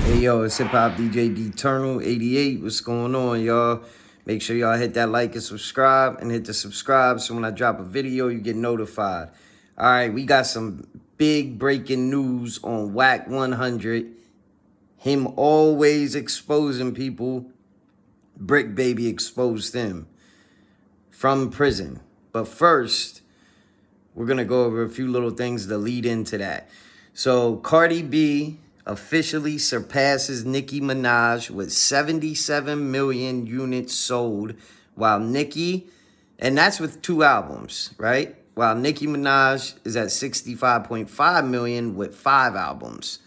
Hey yo, it's Hip Hop DJ Eternal 88. What's going on, y'all? Make sure y'all hit that like and subscribe, and hit the subscribe so when I drop a video, you get notified. All right, we got some big breaking news on Wack 100. Him always exposing people. Bricc Baby exposed him from prison. But first, we're going to go over a few little things to lead into that. So Cardi B officially surpasses Nicki Minaj with 77 million units sold, while Nicki, and that's with 2 albums, right? While Nicki Minaj is at 65.5 million with 5 albums.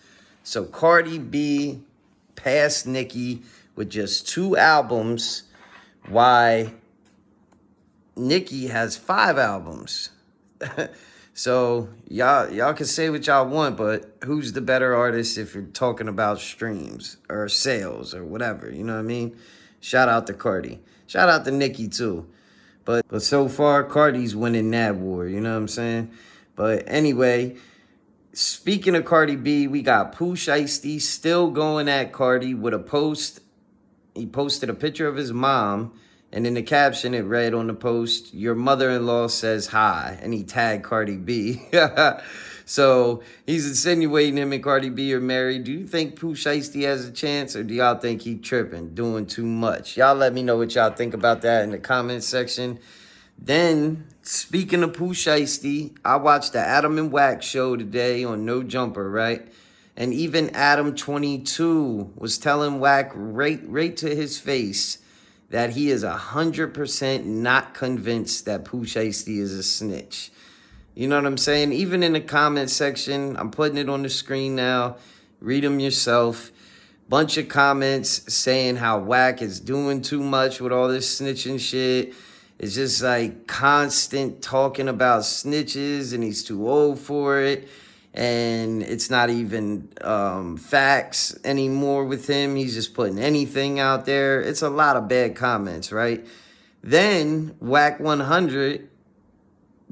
So Cardi B passed Nicki with just 2 albums, while Nicki has 5 albums. So y'all can say what y'all want, but who's the better artist if you're talking about streams or sales or whatever? You know what I mean? Shout out to Cardi. Shout out to Nicki too. But so far, Cardi's winning that war. You know what I'm saying? But anyway, speaking of Cardi B, we got Pooh Shiesty still going at Cardi with a post. He posted a picture of his mom, and in the caption, it read on the post, "Your mother-in-law says hi," and he tagged Cardi B. So he's insinuating him and Cardi B are married. Do you think Pooh Shiesty has a chance, or do y'all think he tripping, doing too much? Y'all let me know what y'all think about that in the comment section. Then, speaking of Pooh Shiesty, I watched the Adam and Wack show today on No Jumper, right? And even Adam 22 was telling Wack right to his face that he is 100% not convinced that Pooh Shiesty is a snitch. You know what I'm saying? Even in the comment section, I'm putting it on the screen now. Read them yourself. Bunch of comments saying how Wack is doing too much with all this snitching shit. It's just like constant talking about snitches and he's too old for it. And it's not even facts anymore with him. He's just putting anything out there. It's a lot of bad comments, right? Then Wack 100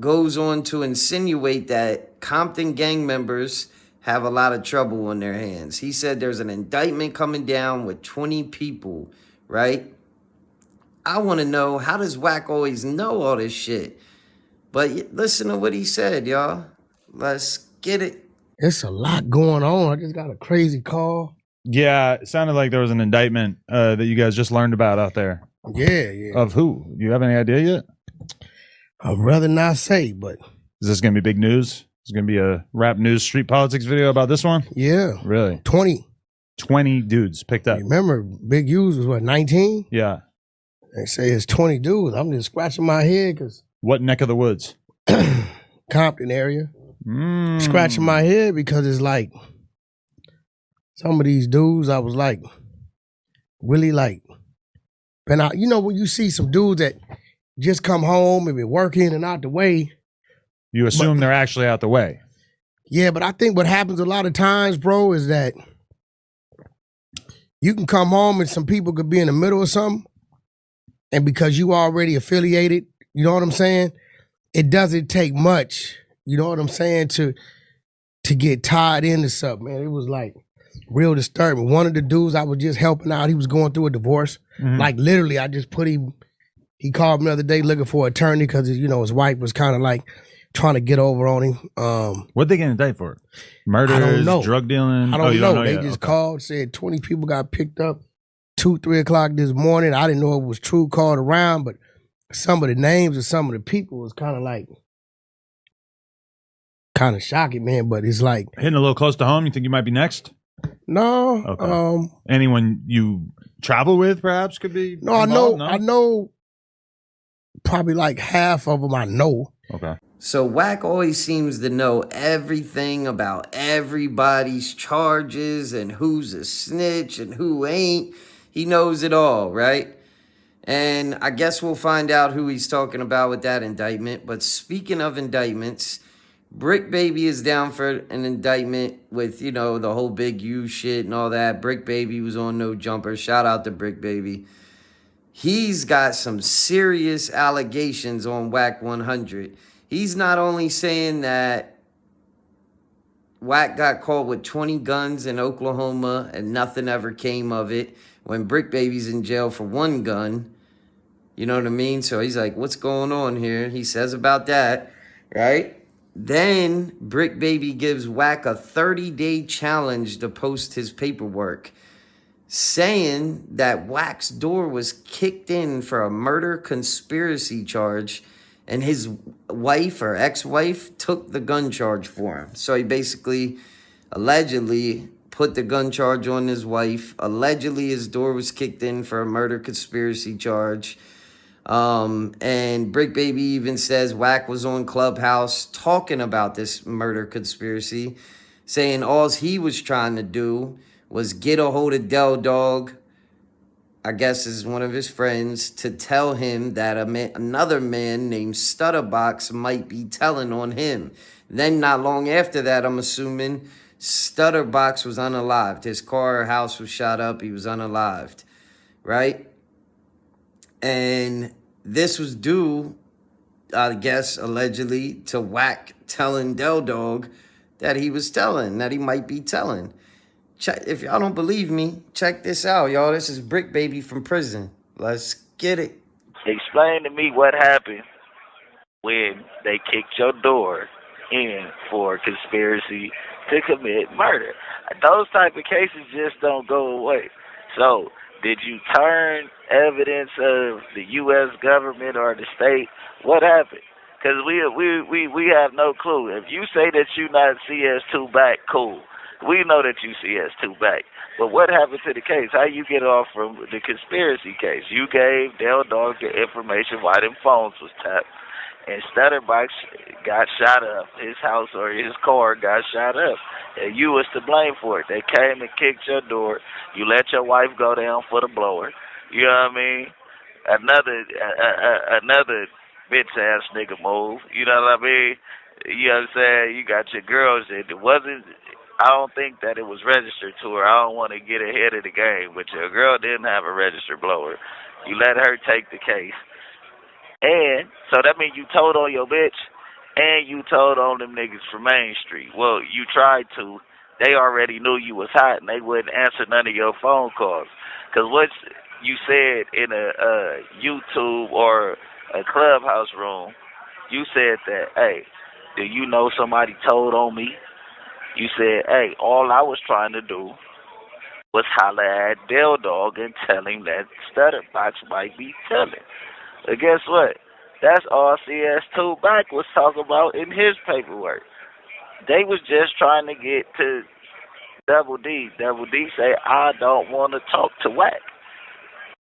goes on to insinuate that Compton gang members have a lot of trouble on their hands. He said there's an indictment coming down with 20 people, right? I want to know, how does Wack always know all this shit? But listen to what he said, y'all. Let's get it. It's a lot going on. I just got a crazy call. Yeah, it sounded like there was an indictment that you guys just learned about out there. Yeah. Of who? Do you have any idea yet? I'd rather not say, but Is this going to be big news? Is it going to be a rap news street politics video about this one? yeah. Really? 20. 20 dudes picked up. Remember, Big U's was what, 19? Yeah. They say it's 20 dudes. I'm just scratching my head because What neck of the woods? Compton area. Scratching my head because it's like some of these dudes, I was like, really like, been out. You know, when you see some dudes that just come home and been working and out the way. You assume they're actually out the way. Yeah, but I think what happens a lot of times, bro, is that you can come home and some people could be in the middle of something. And because you already affiliated, you know what I'm saying? It doesn't take much, you know what I'm saying, to get tied into something, man. It was like real disturbing. One of the dudes I was just helping out, he was going through a divorce. Like literally, I just put him, he called me the other day looking for an attorney because, you know, his wife was kind of like trying to get over on him. What'd they get indicted for? Murders, I don't know. drug dealing? I don't know. They yet. just called, said 20 people got picked up 2-3 o'clock this morning. I didn't know it was true, called around, but some of the names of some of the people was kind of like, kind of shocking, man. But it's like Hitting a little close to home. You think you might be next? no. Okay. Anyone you travel with perhaps could be No, involved? I know probably like half of them I know. Okay. So Wack always seems to know everything about everybody's charges and who's a snitch and who ain't. He knows it all, right? And I guess we'll find out who he's talking about with that indictment. But speaking of indictments, Bricc Baby is down for an indictment with, you know, the whole Big U shit and all that. Bricc Baby was on No Jumper. Shout out to Bricc Baby. He's got some serious allegations on Wack 100. He's not only saying that Wack got caught with 20 guns in Oklahoma and nothing ever came of it. When Bricc Baby's in jail for 1 gun, you know what I mean? So he's like, what's going on here? He says about that, right? Then Bricc Baby gives Wack a 30-day challenge to post his paperwork, saying that Wack's door was kicked in for a murder conspiracy charge, and his wife or ex-wife took the gun charge for him. So he basically, allegedly, put the gun charge on his wife. Allegedly, his door was kicked in for a murder conspiracy charge. And Bricc Baby even says Wack was on Clubhouse talking about this murder conspiracy, saying all he was trying to do was get a hold of Del Dog, I guess is one of his friends, to tell him that another man named Stutterbox might be telling on him. Then not long after that, I'm assuming, Stutterbox was unalived. His car or house was shot up. He was unalived, right? And this was due, I guess, allegedly, to Wack telling Del Dog that he was telling, that he might be telling. Check, if y'all don't believe me, check this out, y'all. This is Bricc Baby from prison. Let's get it. Explain to me what happened when they kicked your door in for conspiracy to commit murder. Those type of cases just don't go away. So, did you turn evidence of the U.S. government or the state? What happened? Because we have no clue. If you say that you not CS2 back, cool. We know that you CS2 back. But what happened to the case? How you get off from the conspiracy case? You gave Del Dog the information why them phones was tapped. And Stutterbox got shot up. His house or his car got shot up. And you was to blame for it. They came and kicked your door. You let your wife go down for the blower. You know what I mean? Another bitch ass nigga move. You know what I mean? You know what I'm saying? You got your girls. It wasn't. I don't think that it was registered to her. I don't want to get ahead of the game, but your girl didn't have a registered blower. You let her take the case. And so that means you told on your bitch and you told on them niggas from Main Street. Well, you tried to. They already knew you was hot and they wouldn't answer none of your phone calls. Because what you said in a YouTube or a Clubhouse room, you said that, hey, do you know somebody told on me? You said, hey, all I was trying to do was holler at Del Dog and tell him that Stutterbox might be telling. But guess what? That's all CS2 back was talking about in his paperwork. They was just trying to get to Double D. Double D say, I don't want to talk to Wack.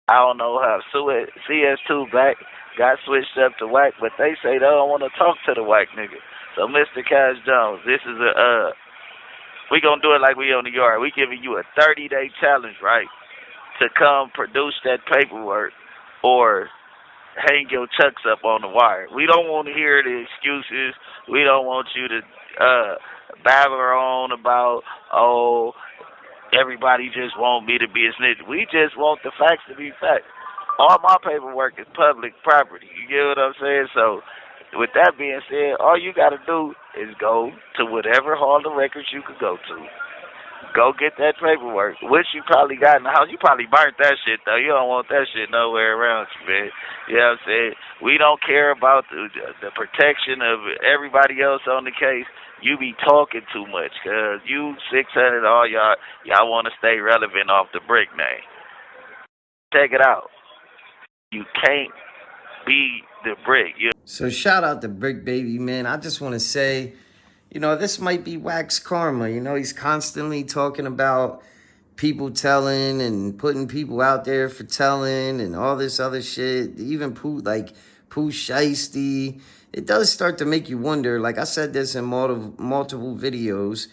I don't know how CS2 back got switched up to Wack, but they say they don't want to talk to the Wack nigga. So, Mr. Cash Jones, this is we gonna do it like we on the yard. We giving you a 30-day challenge, right, to come produce that paperwork or hang your chucks up on the wire. We don't want to hear the excuses. We don't want you to babble on about, oh, everybody just want me to be a snitch. We just want the facts to be facts. All my paperwork is public property. You get what I'm saying? So, with that being said, all you got to do is go to whatever hall of records you could go to. Go get that paperwork, which you probably got in the house. You probably burnt that shit, though. You don't want that shit nowhere around you, man. You know what I'm saying? We don't care about the protection of everybody else on the case. You be talking too much, because you 600, all y'all want to stay relevant off the Bricc name. Check it out. You can't be the Bricc. So shout out to Bricc Baby, man. I just want to say, you know, this might be Wack's karma. You know, he's constantly talking about people telling and putting people out there for telling and all this other shit. Even Pooh Shiesty. It does start to make you wonder, like I said this in multiple videos,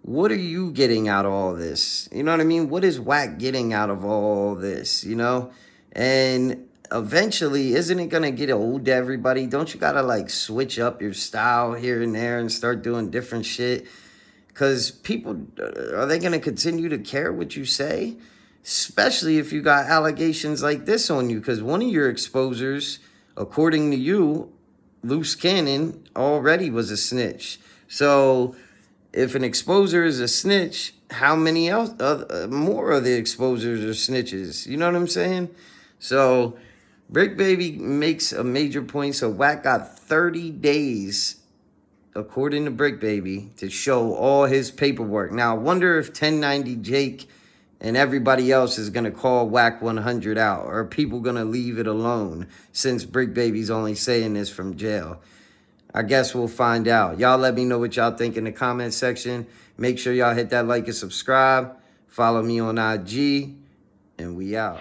what are you getting out of all this? You know what I mean? What is Wack getting out of all this, you know? And eventually, isn't it going to get old to everybody? Don't you got to, like, switch up your style here and there and start doing different shit? Because people, are they going to continue to care what you say? Especially if you got allegations like this on you. Because one of your exposers, according to you, Loose Cannon, already was a snitch. So if an exposer is a snitch, how many else more of the exposers are snitches? You know what I'm saying? So Bricc Baby makes a major point. So Wack got 30 days, according to Bricc Baby, to show all his paperwork. Now, I wonder if 1090 Jake and everybody else is going to call Wack 100 out, or are people going to leave it alone since Bricc Baby's only saying this from jail? I guess we'll find out. Y'all let me know what y'all think in the comment section. Make sure y'all hit that like and subscribe. Follow me on IG, and we out.